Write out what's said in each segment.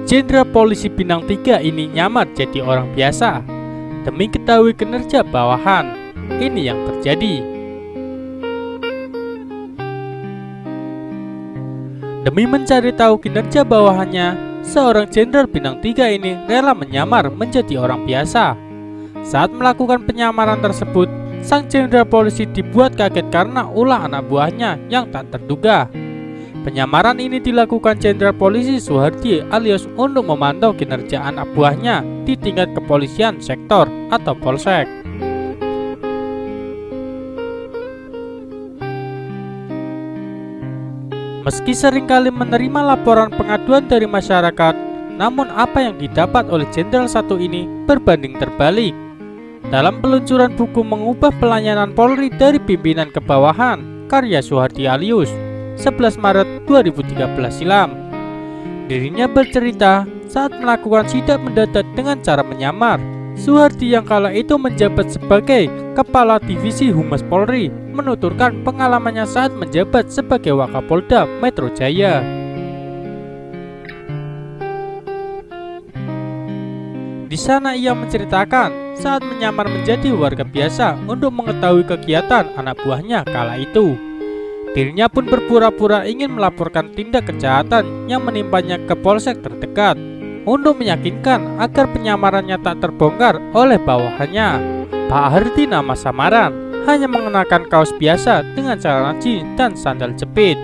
Jenderal Polisi Bintang 3 ini nyamar jadi orang biasa demi ketahui kinerja bawahan. Ini yang terjadi. Demi mencari tahu kinerja bawahannya, seorang Jenderal Bintang 3 ini rela menyamar menjadi orang biasa. Saat melakukan penyamaran tersebut, sang Jenderal Polisi dibuat kaget karena ulah anak buahnya yang tak terduga. Penyamaran ini dilakukan Jenderal Polisi Soehardi alias untuk memantau kinerja anak buahnya di tingkat kepolisian sektor atau polsek. Meski seringkali menerima laporan pengaduan dari masyarakat, namun apa yang didapat oleh Jenderal satu ini berbanding terbalik. Dalam peluncuran buku Mengubah Pelayanan Polri dari Pimpinan ke Bawahan, karya Soehardi Alius, 11 Maret 2013 silam, dirinya bercerita saat melakukan sidak mendadak dengan cara menyamar. Soehardi yang kala itu menjabat sebagai Kepala Divisi Humas Polri menuturkan pengalamannya saat menjabat sebagai Wakapolda Metro Jaya. Di sana ia menceritakan saat menyamar menjadi warga biasa untuk mengetahui kegiatan anak buahnya kala itu. Dirinya pun berpura-pura ingin melaporkan tindak kejahatan yang menimpanya ke polsek terdekat untuk meyakinkan agar penyamarannya tak terbongkar oleh bawahannya. Pak Hardi nama samaran, hanya mengenakan kaos biasa dengan celana jeans dan sandal jepit.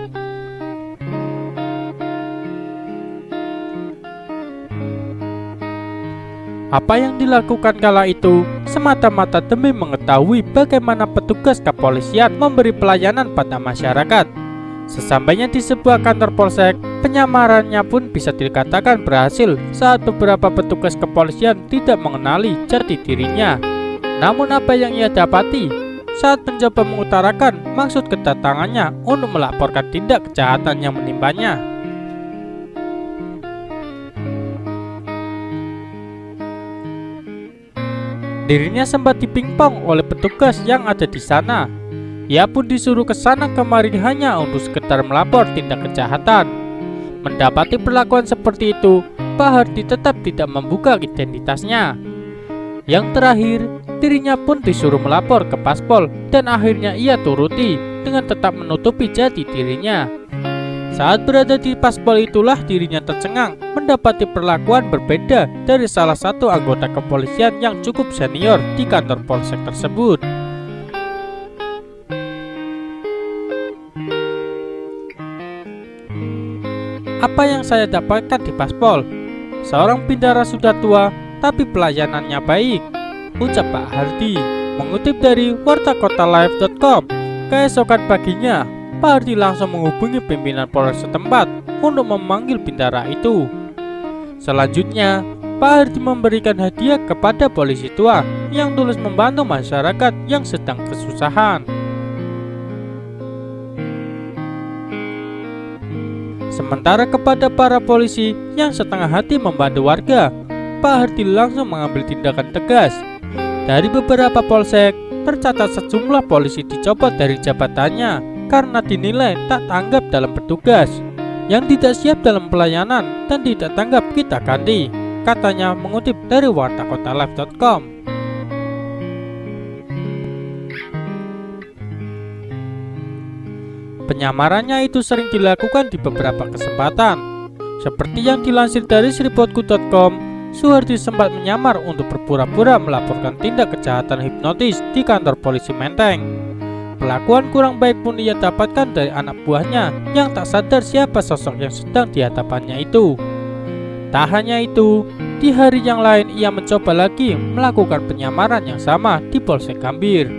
Apa yang dilakukan kala itu semata-mata demi mengetahui bagaimana petugas kepolisian memberi pelayanan pada masyarakat. Sesampainya di sebuah kantor polsek, penyamarannya pun bisa dikatakan berhasil saat beberapa petugas kepolisian tidak mengenali jati dirinya. Namun apa yang ia dapati saat mencoba mengutarakan maksud kedatangannya untuk melaporkan tindak kejahatan yang menimpanya? Dirinya sempat dipingpong oleh petugas yang ada di sana. Ia pun disuruh ke sana kemari hanya untuk sekedar melapor tindak kejahatan. Mendapati perlakuan seperti itu, Pak Hardi tetap tidak membuka identitasnya. Yang terakhir, dirinya pun disuruh melapor ke Paspol dan akhirnya ia turuti dengan tetap menutupi jati dirinya. Saat berada di Paspol itulah dirinya tercengang mendapati perlakuan berbeda dari salah satu anggota kepolisian yang cukup senior di kantor polsek tersebut. Apa yang saya dapatkan di Paspol? Seorang bintara sudah tua tapi pelayanannya baik, ucap Pak Hardi, mengutip dari wartakotalive.com. Keesokan paginya, Pak Hardi langsung menghubungi pimpinan Polres setempat untuk memanggil bintara itu. Selanjutnya, Pak Hardi memberikan hadiah kepada polisi tua yang tulus membantu masyarakat yang sedang kesusahan. Sementara kepada para polisi yang setengah hati membantu warga, Pak Hardi langsung mengambil tindakan tegas. Dari beberapa polsek, tercatat sejumlah polisi dicopot dari jabatannya karena dinilai tak tanggap dalam bertugas, yang tidak siap dalam pelayanan dan tidak tanggap kita ganti, katanya mengutip dari wartakotalive.com. Penyamarannya itu sering dilakukan di beberapa kesempatan. Seperti yang dilansir dari sripotku.com, Soehardi sempat menyamar untuk berpura-pura melaporkan tindak kejahatan hipnotis di kantor polisi Menteng. Perlakuan kurang baik pun ia dapatkan dari anak buahnya yang tak sadar siapa sosok yang sedang dihadapannya itu. Tak hanya itu, di hari yang lain ia mencoba lagi melakukan penyamaran yang sama di Polsek Gambir.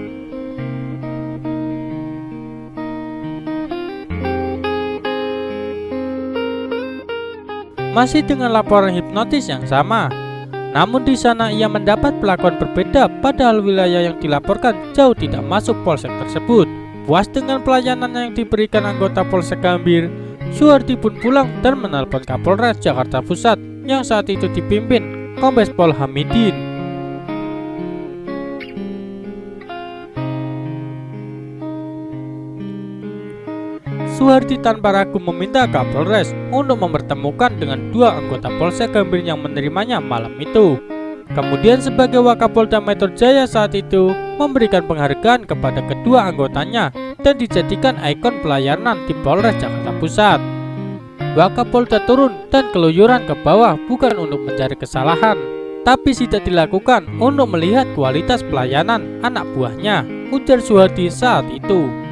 Masih dengan laporan hipnotis yang sama, namun di sana ia mendapat perlakuan berbeda padahal wilayah yang dilaporkan jauh tidak masuk polsek tersebut. Puas dengan pelayanan yang diberikan anggota Polsek Gambir, Soehardi pun pulang dan menelpon Kapolres Jakarta Pusat yang saat itu dipimpin Kombes Pol Hamidin. Suhardi tanpa ragu meminta Kapolres untuk mempertemukan dengan dua anggota Polsek Gambir yang menerimanya malam itu. Kemudian sebagai Wakapolda Metro Jaya saat itu memberikan penghargaan kepada kedua anggotanya dan dijadikan ikon pelayanan di Polres Jakarta Pusat. Wakapolda turun dan keluyuran ke bawah bukan untuk mencari kesalahan, tapi tidak dilakukan untuk melihat kualitas pelayanan anak buahnya, ujar Suhardi saat itu.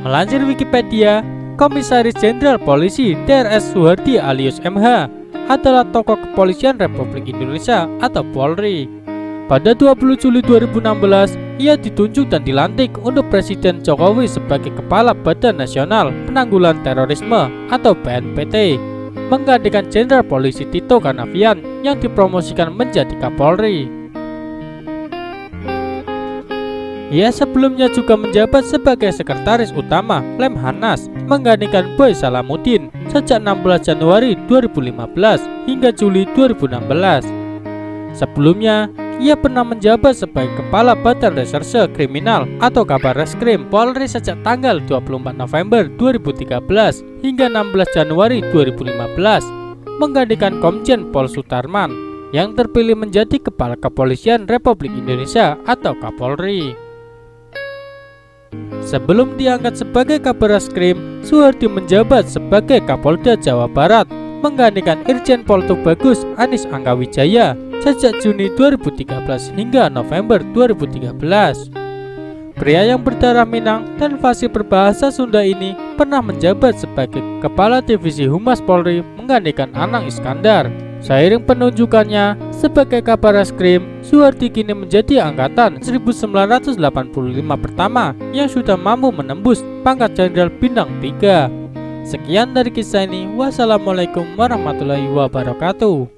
Melansir Wikipedia, Komisaris Jenderal Polisi DRS Suhardi alias MH adalah tokoh kepolisian Republik Indonesia atau Polri. Pada 20 Juli 2016, ia ditunjuk dan dilantik untuk Presiden Jokowi sebagai Kepala Badan Nasional Penanggulangan Terorisme atau BNPT, menggantikan Jenderal Polisi Tito Karnavian yang dipromosikan menjadi Kapolri. Ia sebelumnya juga menjabat sebagai Sekretaris Utama Lemhanas, menggantikan Boy Salamuddin sejak 16 Januari 2015 hingga Juli 2016. Sebelumnya, ia pernah menjabat sebagai Kepala Badan Reserse Kriminal atau Kabar Reskrim Polri sejak tanggal 24 November 2013 hingga 16 Januari 2015, menggantikan Komjen Pol Sutarman yang terpilih menjadi Kepala Kepolisian Republik Indonesia atau Kapolri. Sebelum diangkat sebagai Kabar Reskrim, Suhardi menjabat sebagai Kapolda Jawa Barat, menggantikan Irjen Pol Tubagus Anis Angkawijaya sejak Juni 2013 hingga November 2013. Pria yang berdarah Minang dan fasih berbahasa Sunda ini pernah menjabat sebagai Kepala Divisi Humas Polri, menggantikan Anang Iskandar. Seiring penunjukannya sebagai Kabar Reskrim, Suhardi kini menjadi angkatan 1985 pertama yang sudah mampu menembus pangkat Jenderal Bintang 3. Sekian dari kisah ini. Wassalamualaikum warahmatullahi wabarakatuh.